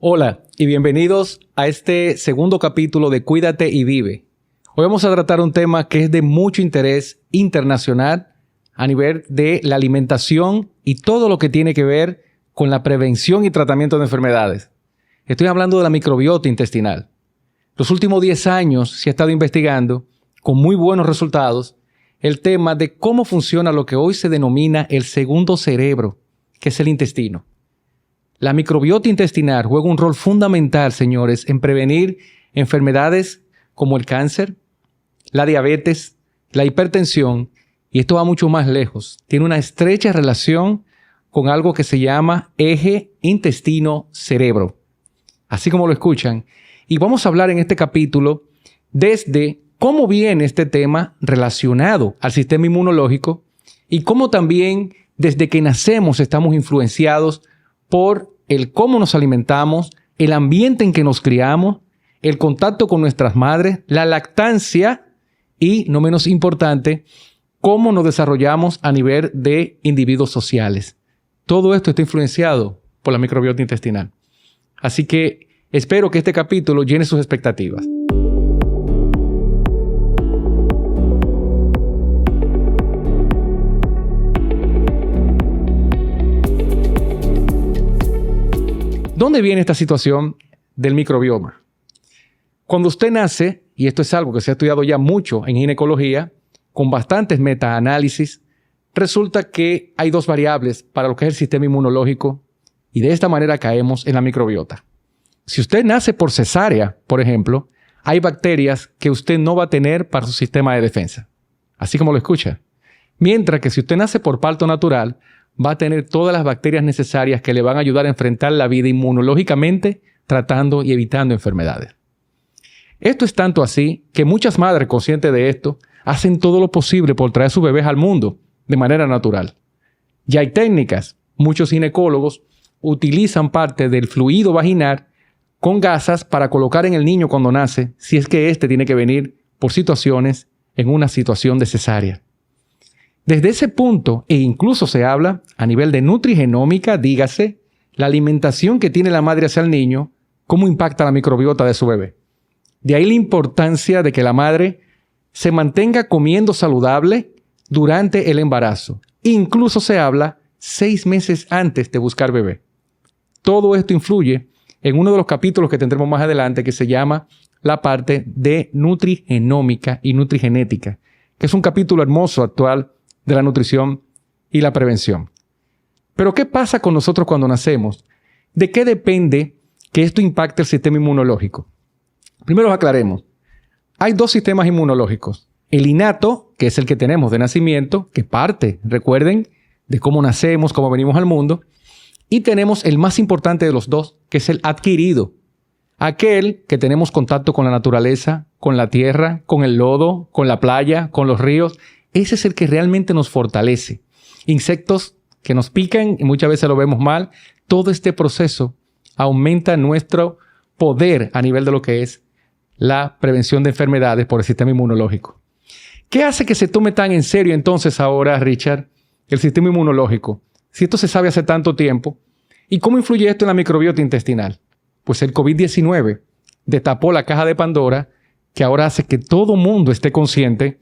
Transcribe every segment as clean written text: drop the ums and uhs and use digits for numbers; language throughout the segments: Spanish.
Hola y bienvenidos a este segundo capítulo de Cuídate y Vive. Hoy vamos a tratar un tema que es de mucho interés internacional a nivel de la alimentación y todo lo que tiene que ver con la prevención y tratamiento de enfermedades. Estoy hablando de la microbiota intestinal. Los últimos 10 años se ha estado investigando con muy buenos resultados el tema de cómo funciona lo que hoy se denomina el segundo cerebro, que es el intestino. La microbiota intestinal juega un rol fundamental, señores, en prevenir enfermedades como el cáncer, la diabetes, la hipertensión, y esto va mucho más lejos. Tiene una estrecha relación con algo que se llama eje intestino-cerebro, así como lo escuchan. Y vamos a hablar en este capítulo desde cómo viene este tema relacionado al sistema inmunológico y cómo también desde que nacemos estamos influenciados por el cómo nos alimentamos, el ambiente en que nos criamos, el contacto con nuestras madres, la lactancia y, no menos importante, cómo nos desarrollamos a nivel de individuos sociales. Todo esto está influenciado por la microbiota intestinal. Así que espero que este capítulo llene sus expectativas. ¿Dónde viene esta situación del microbioma? Cuando usted nace, y esto es algo que se ha estudiado ya mucho en ginecología, con bastantes metaanálisis, resulta que hay dos variables para lo que es el sistema inmunológico y de esta manera caemos en la microbiota. Si usted nace por cesárea, por ejemplo, hay bacterias que usted no va a tener para su sistema de defensa, así como lo escucha. Mientras que si usted nace por parto natural, va a tener todas las bacterias necesarias que le van a ayudar a enfrentar la vida inmunológicamente, tratando y evitando enfermedades. Esto es tanto así que muchas madres conscientes de esto hacen todo lo posible por traer sus bebés al mundo de manera natural. Ya hay técnicas. Muchos ginecólogos utilizan parte del fluido vaginal con gasas para colocar en el niño cuando nace, si es que éste tiene que venir por situaciones en una situación de cesárea. Desde ese punto, e incluso se habla a nivel de nutrigenómica, dígase, la alimentación que tiene la madre hacia el niño, cómo impacta la microbiota de su bebé. De ahí la importancia de que la madre se mantenga comiendo saludable durante el embarazo. Incluso se habla 6 meses antes de buscar bebé. Todo esto influye en uno de los capítulos que tendremos más adelante que se llama la parte de nutrigenómica y nutrigenética, que es un capítulo hermoso actual de la nutrición y la prevención. Pero ¿qué pasa con nosotros cuando nacemos? ¿De qué depende que esto impacte el sistema inmunológico? Primero aclaremos. Hay dos sistemas inmunológicos. El innato, que es el que tenemos de nacimiento, que parte, recuerden, de cómo nacemos, cómo venimos al mundo. Y tenemos el más importante de los dos, que es el adquirido. Aquel que tenemos contacto con la naturaleza, con la tierra, con el lodo, con la playa, con los ríos. Ese es el que realmente nos fortalece. Insectos que nos pican y muchas veces lo vemos mal. Todo este proceso aumenta nuestro poder a nivel de lo que es la prevención de enfermedades por el sistema inmunológico. ¿Qué hace que se tome tan en serio entonces ahora, Richard, el sistema inmunológico? Si esto se sabe hace tanto tiempo. ¿Y cómo influye esto en la microbiota intestinal? Pues el COVID-19 destapó la caja de Pandora que ahora hace que todo mundo esté consciente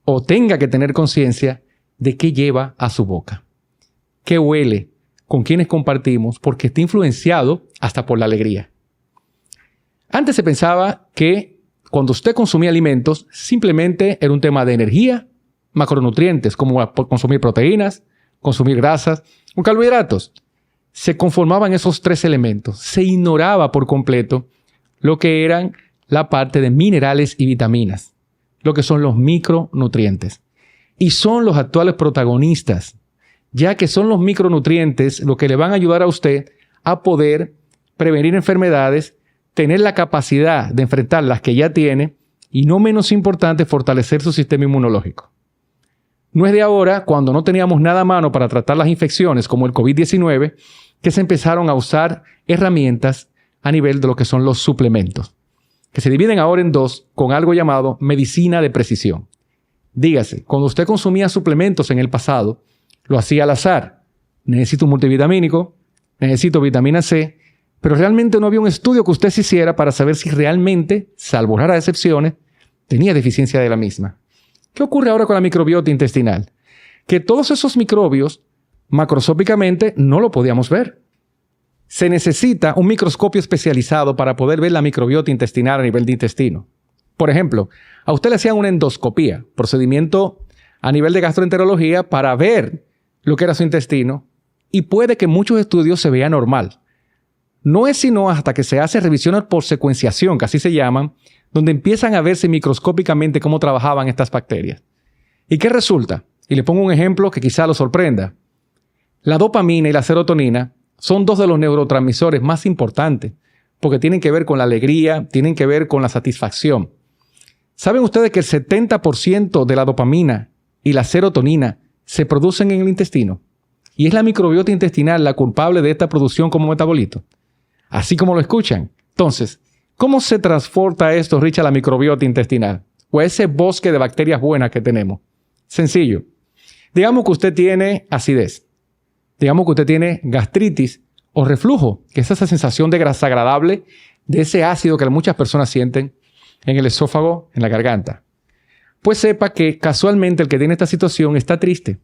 o tenga que tener conciencia de qué lleva a su boca, qué huele, con quiénes compartimos, porque está influenciado hasta por la alegría. Antes se pensaba que cuando usted consumía alimentos, simplemente era un tema de energía, macronutrientes, como consumir proteínas, consumir grasas o carbohidratos. Se conformaban esos 3 elementos. Se ignoraba por completo lo que eran la parte de minerales y vitaminas, lo que son los micronutrientes. Y son los actuales protagonistas, ya que son los micronutrientes los que le van a ayudar a usted a poder prevenir enfermedades, tener la capacidad de enfrentar las que ya tiene y, no menos importante, fortalecer su sistema inmunológico. No es de ahora, cuando no teníamos nada a mano para tratar las infecciones como el COVID-19, que se empezaron a usar herramientas a nivel de lo que son los suplementos, que se dividen ahora en dos con algo llamado medicina de precisión. Dígase, cuando usted consumía suplementos en el pasado, lo hacía al azar. Necesito un multivitamínico, necesito vitamina C, Pero realmente no había un estudio que usted se hiciera para saber si realmente, salvo raras excepciones, tenía deficiencia de la misma. ¿Qué ocurre ahora con la microbiota intestinal? Que todos esos microbios, macroscópicamente, no lo podíamos ver. Se necesita un microscopio especializado para poder ver la microbiota intestinal a nivel de intestino. Por ejemplo, a usted le hacían una endoscopía, procedimiento a nivel de gastroenterología para ver lo que era su intestino, y puede que en muchos estudios se vea normal. No es sino hasta que se hace revisiones por secuenciación, que así se llaman, donde empiezan a verse microscópicamente cómo trabajaban estas bacterias. ¿Y qué resulta? Y le pongo un ejemplo que quizá lo sorprenda. La dopamina y la serotonina son dos de los neurotransmisores más importantes, porque tienen que ver con la alegría, tienen que ver con la satisfacción. ¿Saben ustedes que el 70% de la dopamina y la serotonina se producen en el intestino? Y es la microbiota intestinal la culpable de esta producción como metabolito. Así como lo escuchan. Entonces, ¿cómo se transporta esto, Richard, a la microbiota intestinal? O a ese bosque de bacterias buenas que tenemos. Sencillo. Digamos que usted tiene acidez. Digamos que usted tiene gastritis o reflujo, que es esa sensación de desagradable, de ese ácido que muchas personas sienten en el esófago, en la garganta. Pues sepa que casualmente el que tiene esta situación está triste.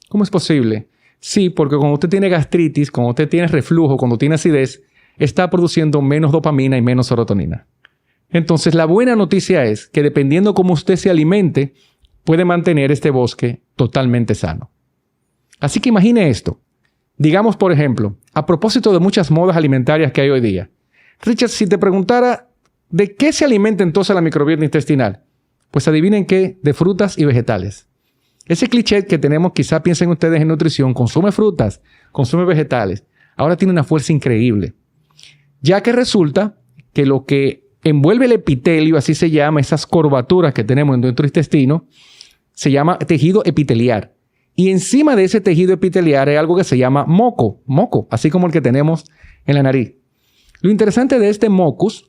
¿Cómo es posible? Sí, porque cuando usted tiene gastritis, cuando usted tiene reflujo, cuando tiene acidez, está produciendo menos dopamina y menos serotonina. Entonces, la buena noticia es que dependiendo cómo usted se alimente, puede mantener este bosque totalmente sano. Así que imagine esto. Digamos, por ejemplo, a propósito de muchas modas alimentarias que hay hoy día. Richard, si te preguntara ¿de qué se alimenta entonces la microbiota intestinal? Pues adivinen qué, de frutas y vegetales. Ese cliché que tenemos, quizá piensen ustedes en nutrición, consume frutas, consume vegetales. Ahora tiene una fuerza increíble. Ya que resulta que lo que envuelve el epitelio, así se llama, esas curvaturas que tenemos en nuestro intestino, se llama tejido epiteliar. Y encima de ese tejido epiteliar hay algo que se llama moco, así como el que tenemos en la nariz. Lo interesante de este mocus,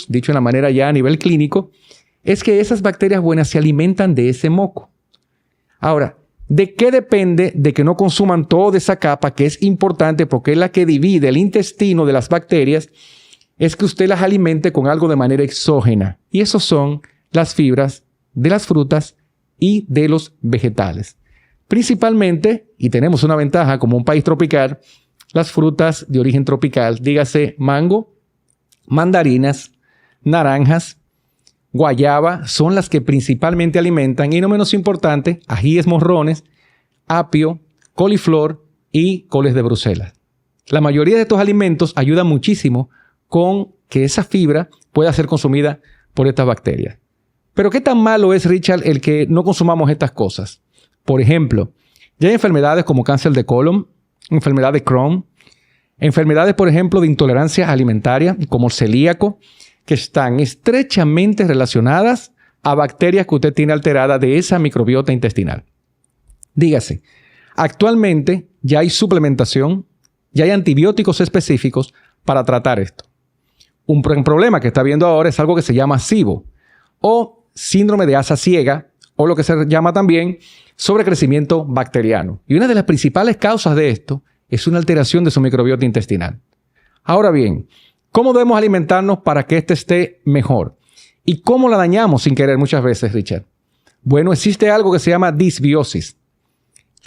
dicho de la manera ya a nivel clínico, es que esas bacterias buenas se alimentan de ese moco. Ahora, ¿de qué depende de que no consuman toda esa capa que es importante porque es la que divide el intestino de las bacterias? Es que usted las alimente con algo de manera exógena. Y esos son las fibras de las frutas y de los vegetales. Principalmente, y tenemos una ventaja como un país tropical, las frutas de origen tropical, dígase mango, mandarinas, naranjas, guayaba, son las que principalmente alimentan, y no menos importante, ajíes morrones, apio, coliflor y coles de Bruselas. La mayoría de estos alimentos ayudan muchísimo con que esa fibra pueda ser consumida por estas bacterias. Pero ¿qué tan malo es, Richard, el que no consumamos estas cosas? Por ejemplo, ya hay enfermedades como cáncer de colon, enfermedad de Crohn, enfermedades, por ejemplo, de intolerancia alimentaria, como el celíaco, que están estrechamente relacionadas a bacterias que usted tiene alteradas de esa microbiota intestinal. Dígase, actualmente ya hay suplementación, ya hay antibióticos específicos para tratar esto. Un problema que está viendo ahora es algo que se llama SIBO, o síndrome de asa ciega, o lo que se llama también sobrecrecimiento bacteriano. Y una de las principales causas de esto es una alteración de su microbiota intestinal. Ahora bien, ¿cómo debemos alimentarnos para que éste esté mejor? ¿Y cómo la dañamos sin querer muchas veces, Richard? Bueno, existe algo que se llama disbiosis.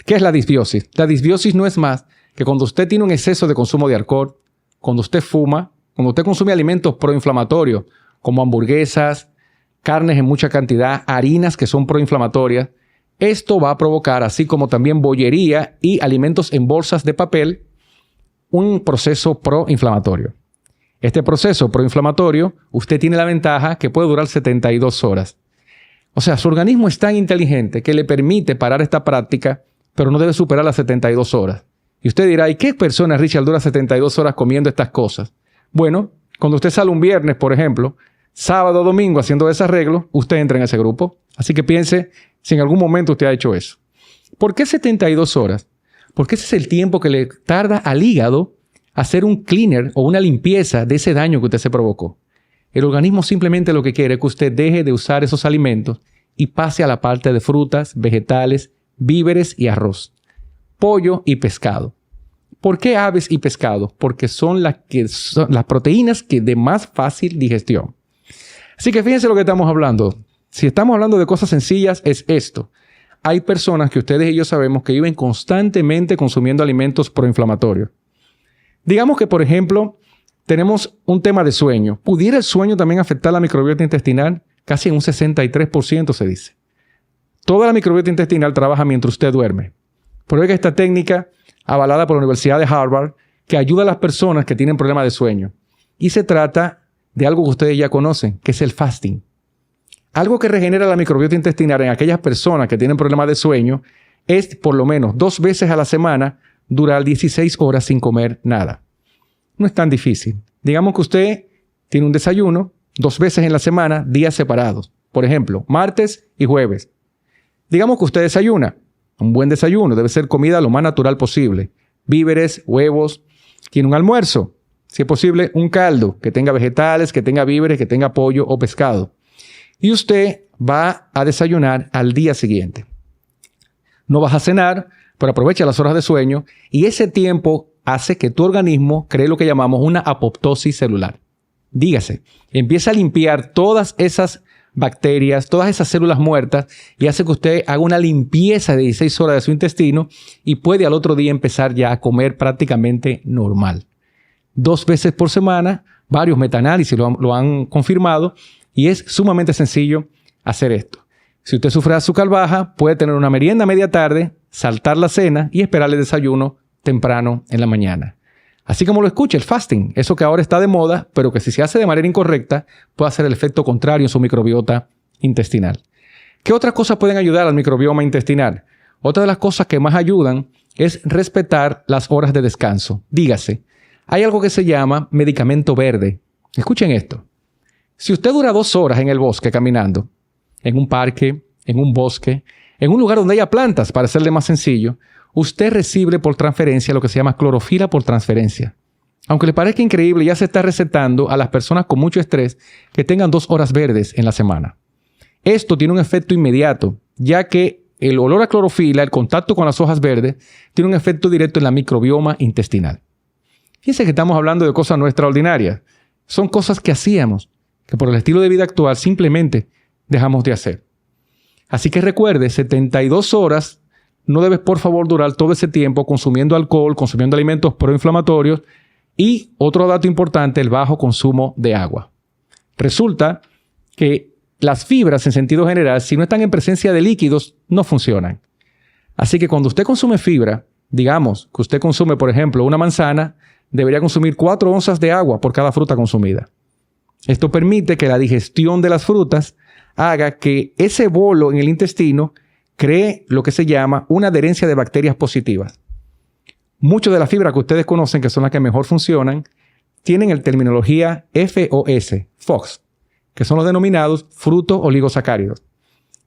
¿Qué es la disbiosis? La disbiosis no es más que cuando usted tiene un exceso de consumo de alcohol, cuando usted fuma, cuando usted consume alimentos proinflamatorios, como hamburguesas, carnes en mucha cantidad, harinas que son proinflamatorias. Esto va a provocar, así como también bollería y alimentos en bolsas de papel, un proceso proinflamatorio. Este proceso proinflamatorio, usted tiene la ventaja que puede durar 72 horas. O sea, su organismo es tan inteligente que le permite parar esta práctica, pero no debe superar las 72 horas. Y usted dirá, ¿y qué persona, Richard, dura 72 horas comiendo estas cosas? Bueno, cuando usted sale un viernes, por ejemplo, sábado o domingo haciendo ese arreglo, usted entra en ese grupo. Así que piense si en algún momento usted ha hecho eso. ¿Por qué 72 horas? Porque ese es el tiempo que le tarda al hígado hacer un cleaner o una limpieza de ese daño que usted se provocó. El organismo simplemente lo que quiere es que usted deje de usar esos alimentos y pase a la parte de frutas, vegetales, víveres y arroz, pollo y pescado. ¿Por qué aves y pescado? Porque son las proteínas que de más fácil digestión. Así que fíjense lo que estamos hablando. Si estamos hablando de cosas sencillas, es esto. Hay personas que ustedes y yo sabemos que viven constantemente consumiendo alimentos proinflamatorios. Digamos que, por ejemplo, tenemos un tema de sueño. ¿Pudiera el sueño también afectar la microbiota intestinal? Casi en un 63% se dice. Toda la microbiota intestinal trabaja mientras usted duerme. Por ello, esta técnica, avalada por la Universidad de Harvard, que ayuda a las personas que tienen problemas de sueño. Y se trata de algo que ustedes ya conocen, que es el fasting. Algo que regenera la microbiota intestinal en aquellas personas que tienen problemas de sueño es, por lo menos 2 veces a la semana, durar 16 horas sin comer nada. No es tan difícil. Digamos que usted tiene un desayuno 2 veces en la semana, días separados. Por ejemplo, martes y jueves. Digamos que usted desayuna. Un buen desayuno debe ser comida lo más natural posible. Víveres, huevos. Tiene un almuerzo. Si es posible, un caldo que tenga vegetales, que tenga víveres, que tenga pollo o pescado. Y usted va a desayunar al día siguiente. No vas a cenar, pero aprovecha las horas de sueño y ese tiempo hace que tu organismo cree lo que llamamos una apoptosis celular. Dígase, empieza a limpiar todas esas bacterias, todas esas células muertas y hace que usted haga una limpieza de 16 horas de su intestino y puede al otro día empezar ya a comer prácticamente normal. 2 veces por semana, varios metaanálisis lo han confirmado. Y es sumamente sencillo hacer esto. Si usted sufre de azúcar baja, puede tener una merienda a media tarde, saltar la cena y esperar el desayuno temprano en la mañana. Así como lo escucha, el fasting, eso que ahora está de moda, pero que si se hace de manera incorrecta, puede hacer el efecto contrario en su microbiota intestinal. ¿Qué otras cosas pueden ayudar al microbioma intestinal? Otra de las cosas que más ayudan es respetar las horas de descanso. Dígase, hay algo que se llama medicamento verde. Escuchen esto. Si usted dura 2 horas en el bosque caminando, en un parque, en un bosque, en un lugar donde haya plantas, para hacerle más sencillo, usted recibe por transferencia lo que se llama clorofila por transferencia. Aunque le parezca increíble, ya se está recetando a las personas con mucho estrés que tengan 2 horas verdes en la semana. Esto tiene un efecto inmediato, ya que el olor a clorofila, el contacto con las hojas verdes, tiene un efecto directo en la microbioma intestinal. Fíjense que estamos hablando de cosas no extraordinarias. Son cosas que hacíamos, que por el estilo de vida actual simplemente dejamos de hacer. Así que recuerde, 72 horas, no debes por favor durar todo ese tiempo consumiendo alcohol, consumiendo alimentos proinflamatorios y, otro dato importante, el bajo consumo de agua. Resulta que las fibras en sentido general, si no están en presencia de líquidos, no funcionan. Así que cuando usted consume fibra, digamos que usted consume, por ejemplo, una manzana, debería consumir 4 onzas de agua por cada fruta consumida. Esto permite que la digestión de las frutas haga que ese bolo en el intestino cree lo que se llama una adherencia de bacterias positivas. Muchas de las fibras que ustedes conocen, que son las que mejor funcionan, tienen la terminología FOS, que son los denominados frutos oligosacáridos,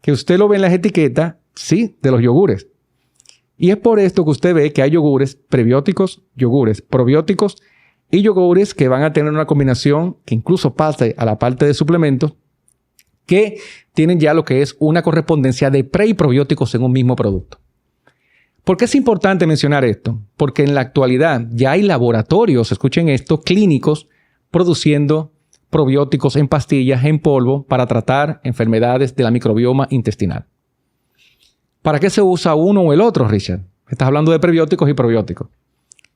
que usted lo ve en las etiquetas, sí, de los yogures. Y es por esto que usted ve que hay yogures prebióticos, yogures probióticos y yogures que van a tener una combinación que incluso pasa a la parte de suplementos que tienen ya lo que es una correspondencia de pre y probióticos en un mismo producto. ¿Por qué es importante mencionar esto? Porque en la actualidad ya hay laboratorios, escuchen esto, clínicos produciendo probióticos en pastillas, en polvo, para tratar enfermedades de la microbioma intestinal. ¿Para qué se usa uno o el otro, Richard? Estás hablando de prebióticos y probióticos.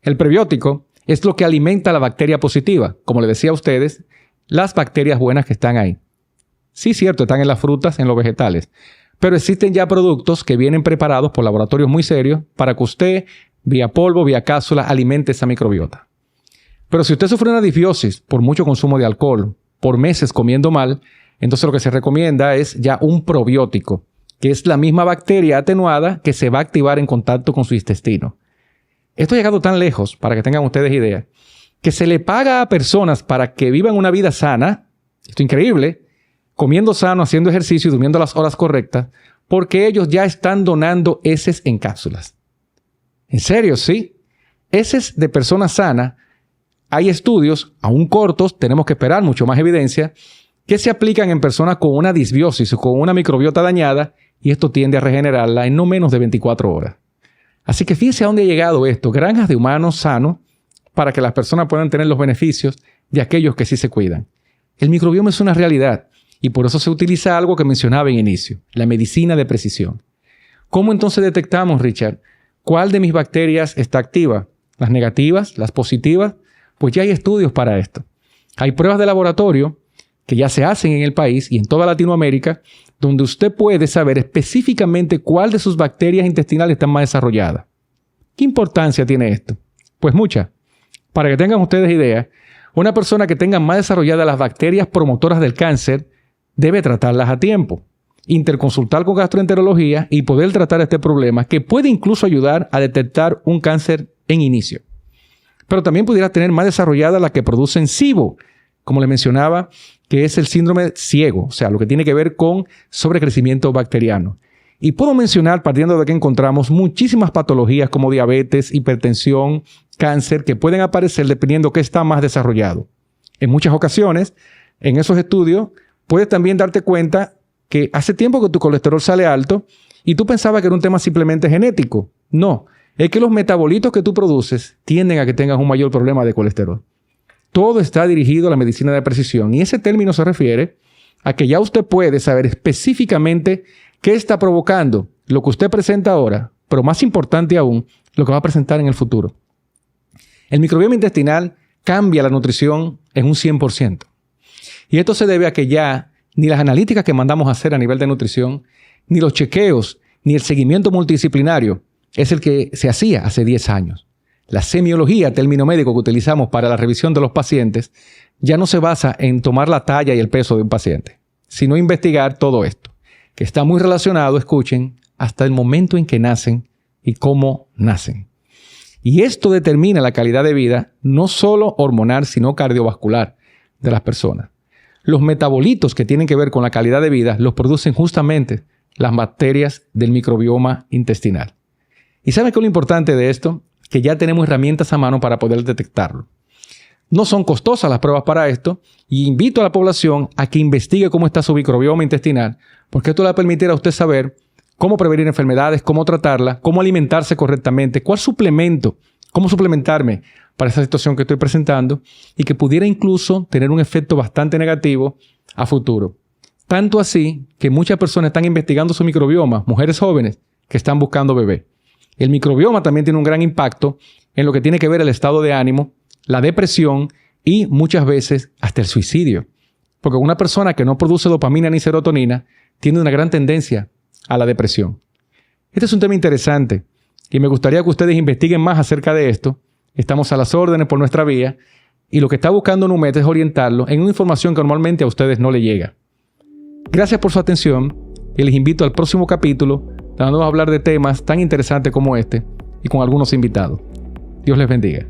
El prebiótico es lo que alimenta la bacteria positiva. Como les decía a ustedes, las bacterias buenas que están ahí. Sí, cierto, están en las frutas, en los vegetales. Pero existen ya productos que vienen preparados por laboratorios muy serios para que usted, vía polvo, vía cápsula, alimente esa microbiota. Pero si usted sufre una disbiosis por mucho consumo de alcohol, por meses comiendo mal, entonces lo que se recomienda es ya un probiótico, que es la misma bacteria atenuada que se va a activar en contacto con su intestino. Esto ha llegado tan lejos, para que tengan ustedes idea, que se le paga a personas para que vivan una vida sana, esto es increíble, comiendo sano, haciendo ejercicio y durmiendo las horas correctas, porque ellos ya están donando heces en cápsulas. En serio, sí. Heces de personas sanas, hay estudios, aún cortos, tenemos que esperar mucho más evidencia, que se aplican en personas con una disbiosis o con una microbiota dañada, y esto tiende a regenerarla en no menos de 24 horas. Así que fíjense a dónde ha llegado esto. Granjas de humanos sanos para que las personas puedan tener los beneficios de aquellos que sí se cuidan. El microbioma es una realidad y por eso se utiliza algo que mencionaba en inicio, la medicina de precisión. ¿Cómo entonces detectamos, Richard, cuál de mis bacterias está activa? ¿Las negativas? ¿Las positivas? Pues ya hay estudios para esto. Hay pruebas de laboratorio que ya se hacen en el país y en toda Latinoamérica, donde usted puede saber específicamente cuál de sus bacterias intestinales están más desarrolladas. ¿Qué importancia tiene esto? Pues mucha. Para que tengan ustedes idea, una persona que tenga más desarrolladas las bacterias promotoras del cáncer debe tratarlas a tiempo, interconsultar con gastroenterología y poder tratar este problema que puede incluso ayudar a detectar un cáncer en inicio. Pero también pudiera tener más desarrollada la que producen SIBO, como les mencionaba, que es el síndrome ciego, o sea, lo que tiene que ver con sobrecrecimiento bacteriano. Y puedo mencionar, partiendo de que encontramos muchísimas patologías como diabetes, hipertensión, cáncer, que pueden aparecer dependiendo qué está más desarrollado. En muchas ocasiones, en esos estudios, puedes también darte cuenta que hace tiempo que tu colesterol sale alto y tú pensabas que era un tema simplemente genético. No, es que los metabolitos que tú produces tienden a que tengas un mayor problema de colesterol. Todo está dirigido a la medicina de precisión y ese término se refiere a que ya usted puede saber específicamente qué está provocando lo que usted presenta ahora, pero más importante aún, lo que va a presentar en el futuro. El microbioma intestinal cambia la nutrición en un 100%. Y esto se debe a que ya ni las analíticas que mandamos a hacer a nivel de nutrición, ni los chequeos, ni el seguimiento multidisciplinario es el que se hacía hace 10 años. La semiología, término médico que utilizamos para la revisión de los pacientes, ya no se basa en tomar la talla y el peso de un paciente, sino investigar todo esto, que está muy relacionado, escuchen, hasta el momento en que nacen y cómo nacen. Y esto determina la calidad de vida, no solo hormonal, sino cardiovascular de las personas. Los metabolitos que tienen que ver con la calidad de vida los producen justamente las bacterias del microbioma intestinal. ¿Y saben qué es lo importante de esto? Que ya tenemos herramientas a mano para poder detectarlo. No son costosas las pruebas para esto y invito a la población a que investigue cómo está su microbioma intestinal, porque esto le va a permitir a usted saber cómo prevenir enfermedades, cómo tratarlas, cómo alimentarse correctamente, cuál suplemento, cómo suplementarme para esa situación que estoy presentando y que pudiera incluso tener un efecto bastante negativo a futuro. Tanto así que muchas personas están investigando su microbioma, mujeres jóvenes que están buscando bebé. El microbioma también tiene un gran impacto en lo que tiene que ver el estado de ánimo, la depresión y muchas veces hasta el suicidio. Porque una persona que no produce dopamina ni serotonina tiene una gran tendencia a la depresión. Este es un tema interesante y me gustaría que ustedes investiguen más acerca de esto. Estamos a las órdenes por nuestra vía y lo que está buscando NUMED es orientarlo en una información que normalmente a ustedes no le llega. Gracias por su atención y les invito al próximo capítulo donde vamos a hablar de temas tan interesantes como este y con algunos invitados. Dios les bendiga.